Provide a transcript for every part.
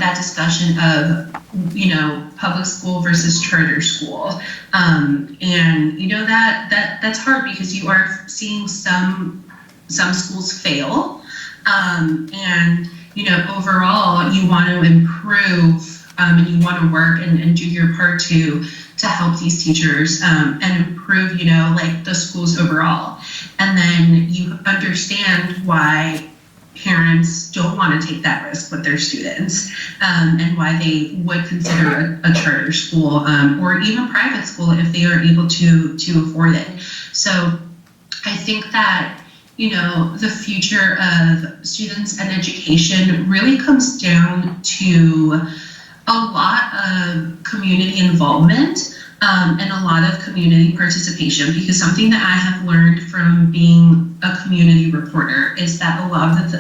that discussion of, public school versus charter school. And, that's hard because you are seeing some schools fail. And, overall, you want to improve and you want to work and do your part to help these teachers and improve, the schools overall. And then you understand why parents don't want to take that risk with their students and why they would consider a charter school or even private school if they are able to afford it. So I think that, the future of students and education really comes down to a lot of community involvement and a lot of community participation, because something that I have learned from being a community reporter is that a lot of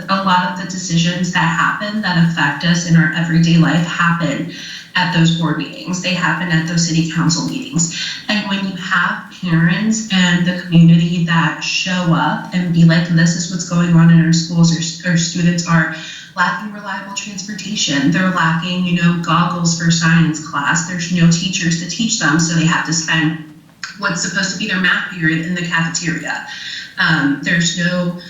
the decisions that happen that affect us in our everyday life happen at those board meetings. They happen at those city council meetings. And when you have parents and the community that show up and be like, this is what's going on in our schools, our students are lacking reliable transportation. They're lacking, goggles for science class. There's no teachers to teach them, so they have to spend what's supposed to be their math period in the cafeteria. There's no,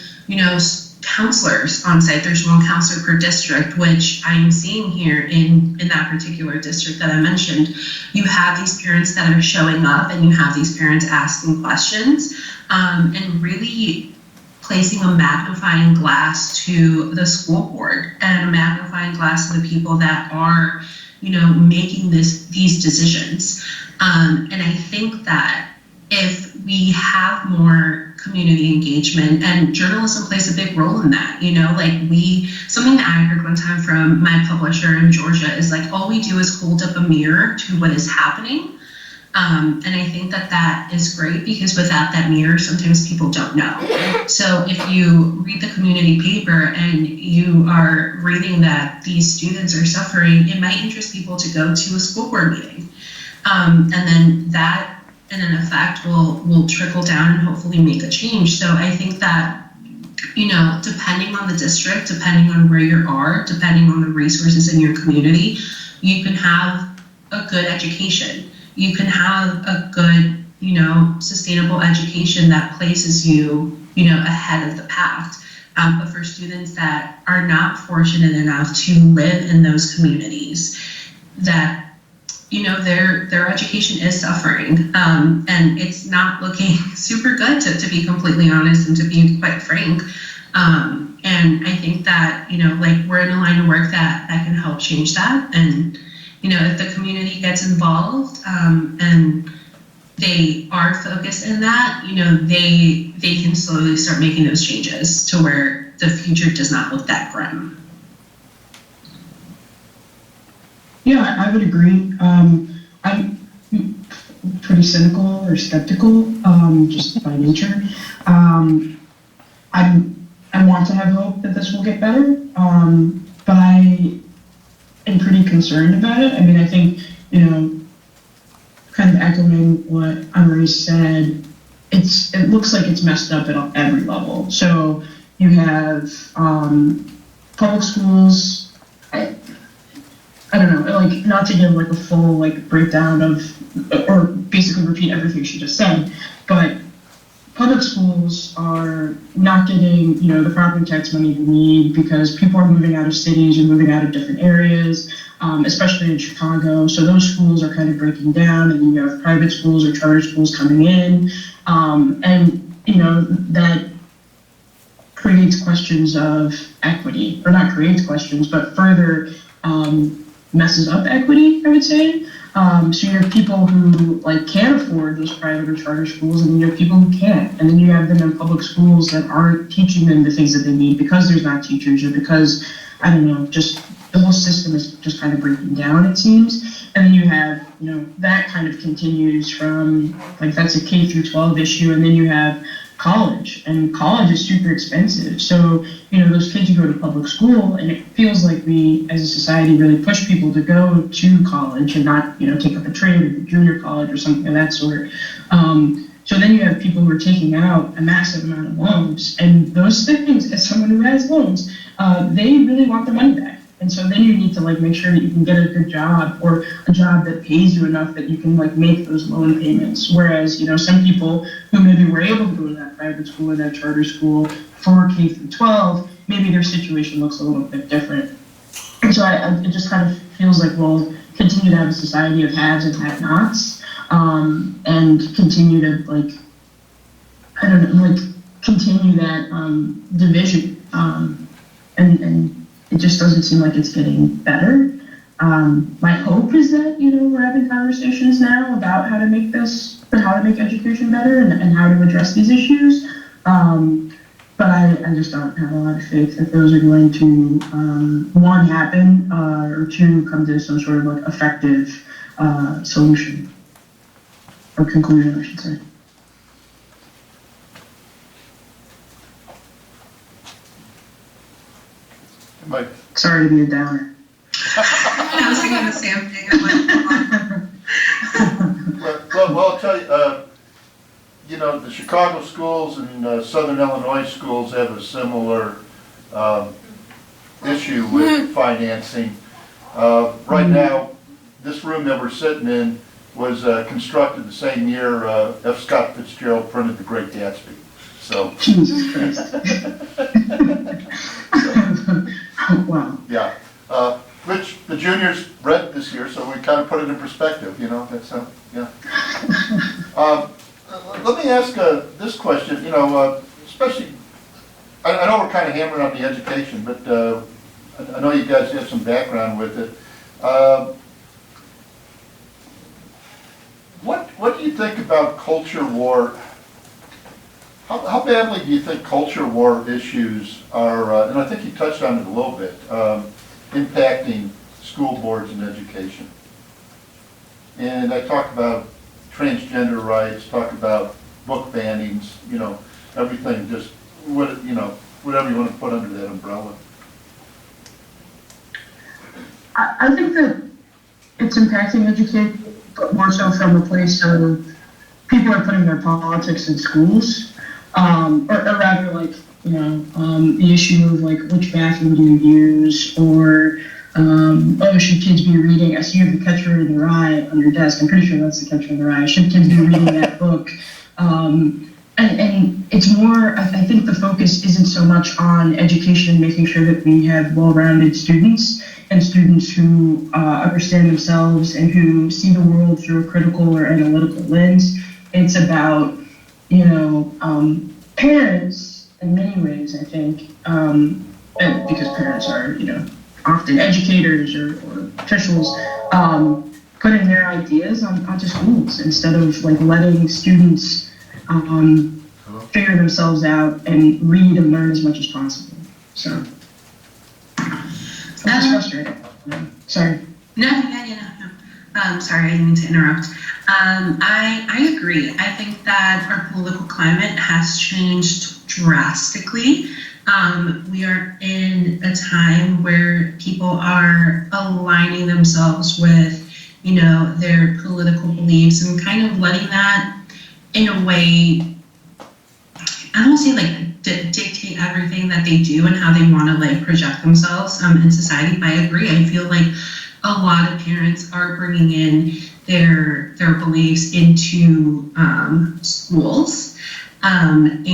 counselors on site. There's one counselor per district, which I'm seeing here in that particular district that I mentioned. You have these parents that are showing up and you have these parents asking questions and really placing a magnifying glass to the school board and a magnifying glass to the people that are, making these decisions. And I think that if we have more community engagement, and journalism plays a big role in that, something that I heard one time from my publisher in Georgia is like, all we do is hold up a mirror to what is happening. And I think that is great, because without that mirror, sometimes people don't know. So if you read the community paper and you are reading that these students are suffering, it might interest people to go to a school board meeting. And then that, in an effect, will trickle down and hopefully make a change. So I think that, depending on the district, depending on where you are, depending on the resources in your community, you can have a good education. You can have a good, sustainable education that places you, ahead of the path. But for students that are not fortunate enough to live in those communities, that their education is suffering, and it's not looking super good, to be completely honest and to be quite frank. And I think that, we're in a line of work that can help change that. And, if the community gets involved and they are focused in that, they can slowly start making those changes to where the future does not look that grim. Yeah, I would agree. I'm pretty cynical or skeptical, just by nature. I want to have hope that this will get better, but I am pretty concerned about it. I mean, I think, kind of echoing what Anne-Marie said, it looks like it's messed up at every level. So you have public schools. I don't know, not to give a full breakdown of, or basically repeat everything she just said, but public schools are not getting, the property tax money they need because people are moving out of cities and moving out of different areas, especially in Chicago. So those schools are kind of breaking down, and then you have private schools or charter schools coming in, and that creates questions of equity, or not creates questions, but further messes up equity, I would say. So you have people who can afford those private or charter schools, and then you have people who can't. And then you have them in public schools that aren't teaching them the things that they need because there's not teachers, or because, I don't know, just the whole system is just kind of breaking down, it seems. And then you have, that kind of continues from, that's a K through 12 issue, and then you have college, and college is super expensive. So, those kids who go to public school, and it feels like we as a society really push people to go to college and not, take up a trade or junior college or something of that sort. So then you have people who are taking out a massive amount of loans, and those things, as someone who has loans, they really want their money back. And so then you need to like make sure that you can get a good job or a job that pays you enough that you can like make those loan payments. Whereas, some people who maybe were able to go to that private school or that charter school for K through 12, maybe their situation looks a little bit different. And so it just kind of feels like we'll continue to have a society of haves and have-nots, and continue to like, I don't know, like continue that division, and it just doesn't seem like it's getting better. My hope is that we're having conversations now about how to make education better and how to address these issues. But I just don't have a lot of faith that those are going to, one, happen, or two, come to some sort of like effective solution or conclusion, I should say. Mike. Sorry to be a downer. I was thinking the same thing. Well, I'll tell you, the Chicago schools and Southern Illinois schools have a similar issue with financing. Right now, this room that we're sitting in was constructed the same year F. Scott Fitzgerald printed The Great Gatsby. So. Jesus Christ. Wow. Yeah. Which the juniors read this year, so we kind of put it in perspective, that's, yeah. Let me ask this question, especially, I know we're kind of hammering on the education, but I know you guys have some background with it. What do you think about culture war? How badly do you think culture war issues are, and I think you touched on it a little bit, impacting school boards and education? And I talk about transgender rights, talk about book bannings, everything, just whatever you want to put under that umbrella. I think that it's impacting education, but more so from a place of people are putting their politics in schools, or rather like, the issue of like which bathroom do you use, or should kids be reading? I see you have The Catcher in the Rye on your desk. I'm pretty sure that's The Catcher in the Rye. Should kids be reading that book? And it's more, I think the focus isn't so much on education, making sure that we have well-rounded students and students who understand themselves and who see the world through a critical or analytical lens. It's about, parents in many ways, I think, and because parents are, often educators or officials, putting their ideas onto schools instead of like letting students figure themselves out and read and learn as much as possible. So it's frustrating. Sorry. No. Sorry, I didn't mean to interrupt. I agree. I think that our political climate has changed drastically. We are in a time where people are aligning themselves with, their political beliefs and kind of letting that, in a way, I don't say like dictate everything that they do and how they want to like project themselves in society. But I agree. I feel like a lot of parents are bringing in their beliefs into schools. And,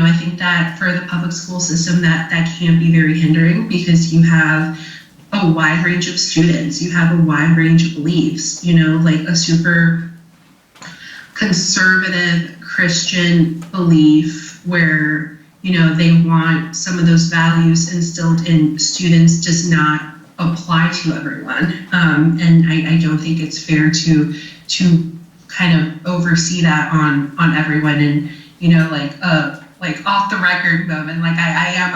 I think that for the public school system that can be very hindering because you have a wide range of students, you have a wide range of beliefs, like a super conservative Christian belief where, they want some of those values instilled in students does not apply to everyone. And I don't think it's fair to kind of oversee that on everyone. And, like off the record moment, like I am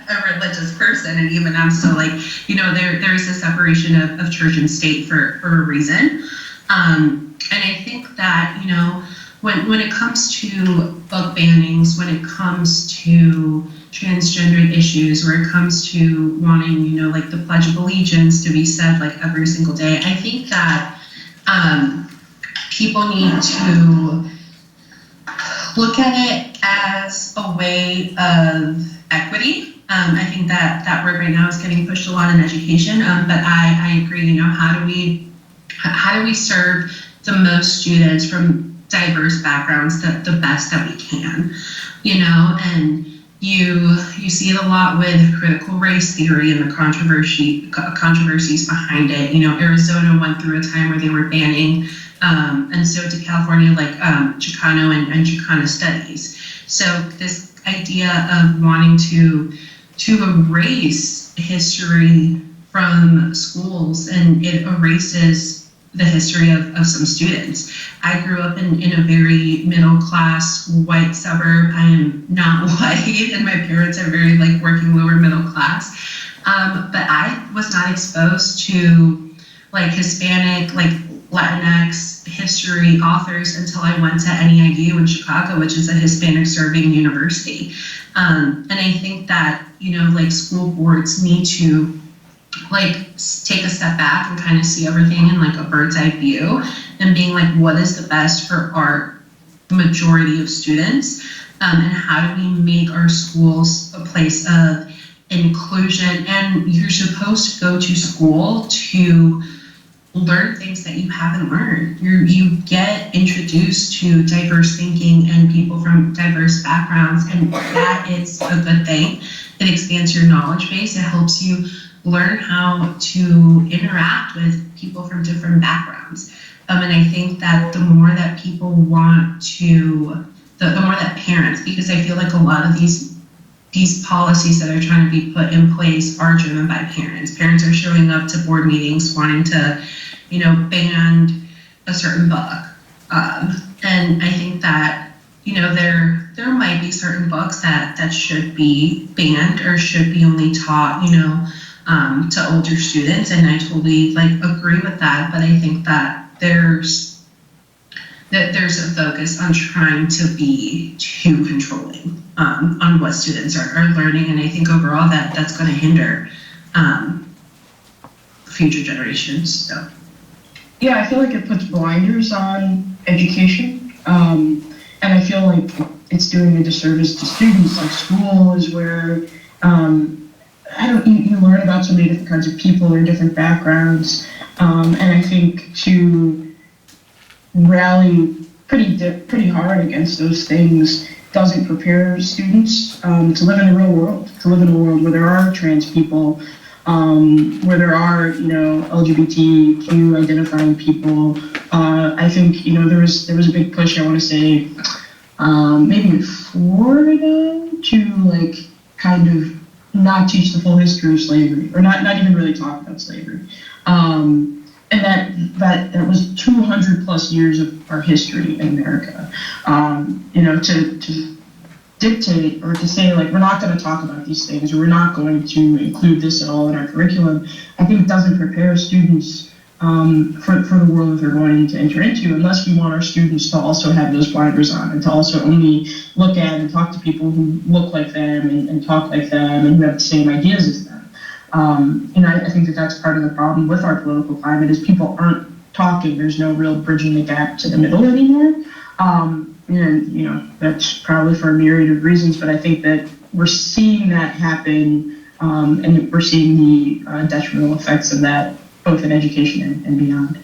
a religious person, and even I'm still like, there is a separation of church and state for a reason. And I think that, when it comes to book bannings, when it comes to transgender issues, where it comes to wanting, like the Pledge of Allegiance to be said like every single day, I think that people need to look at it as a way of equity I think that word right now is getting pushed a lot in education, but I agree. You know, how do we serve the most students from diverse backgrounds the best that we can? You know, and you see it a lot with critical race theory and the controversies behind it. You know, Arizona went through a time where they were banning, and so did California, like Chicano and Chicana studies. So this idea of wanting to erase history from schools, and it erases the history of some students. I grew up in a very middle class white suburb. I am not white, and my parents are very like working lower middle class. But I was not exposed to like Hispanic, like Latinx history authors until I went to NEIU in Chicago, which is a Hispanic serving university. And I think that, you know, like school boards need to like take a step back and kind of see everything in like a bird's eye view, and being like, what is the best for our majority of students, and how do we make our schools a place of inclusion? And you're supposed to go to school to learn things that you haven't learned. You get introduced to diverse thinking and people from diverse backgrounds, and that is a good thing. It expands your knowledge base. It helps you learn how to interact with people from different backgrounds. And I think that the more that people want to, the more that parents, because I feel like a lot of these policies that are trying to be put in place are driven by parents. Parents are showing up to board meetings wanting to, you know, ban a certain book. And I think that, you know, there might be certain books that should be banned or should be only taught, you know, to older students, and I totally like agree with that. But I think that there's a focus on trying to be too controlling on what students are learning, and I think overall that's going to hinder future generations. So Yeah, I feel like it puts blinders on education, and I feel like it's doing a disservice to students. Like school is where you learn about so many different kinds of people or different backgrounds, and I think to rally pretty hard against those things doesn't prepare students to live in the real world, to live in a world where there are trans people, where there are, you know, LGBTQ identifying people. I think, you know, there was a big push, I want to say, maybe in Florida, to like kind of not teach the full history of slavery, or not even really talk about slavery. And that was 200 plus years of our history in America. You know, to dictate or to say like, we're not going to talk about these things, or we're not going to include this at all in our curriculum, I think it doesn't prepare students for the world that they're going to enter into, unless we want our students to also have those blinders on, and to also only look at and talk to people who look like them and talk like them and who have the same ideas as them. You know, I think that's part of the problem with our political climate, is people aren't talking. There's no real bridging the gap to the middle anymore. And, you know, that's probably for a myriad of reasons, but I think that we're seeing that happen, and we're seeing the detrimental effects of that, both in education and beyond.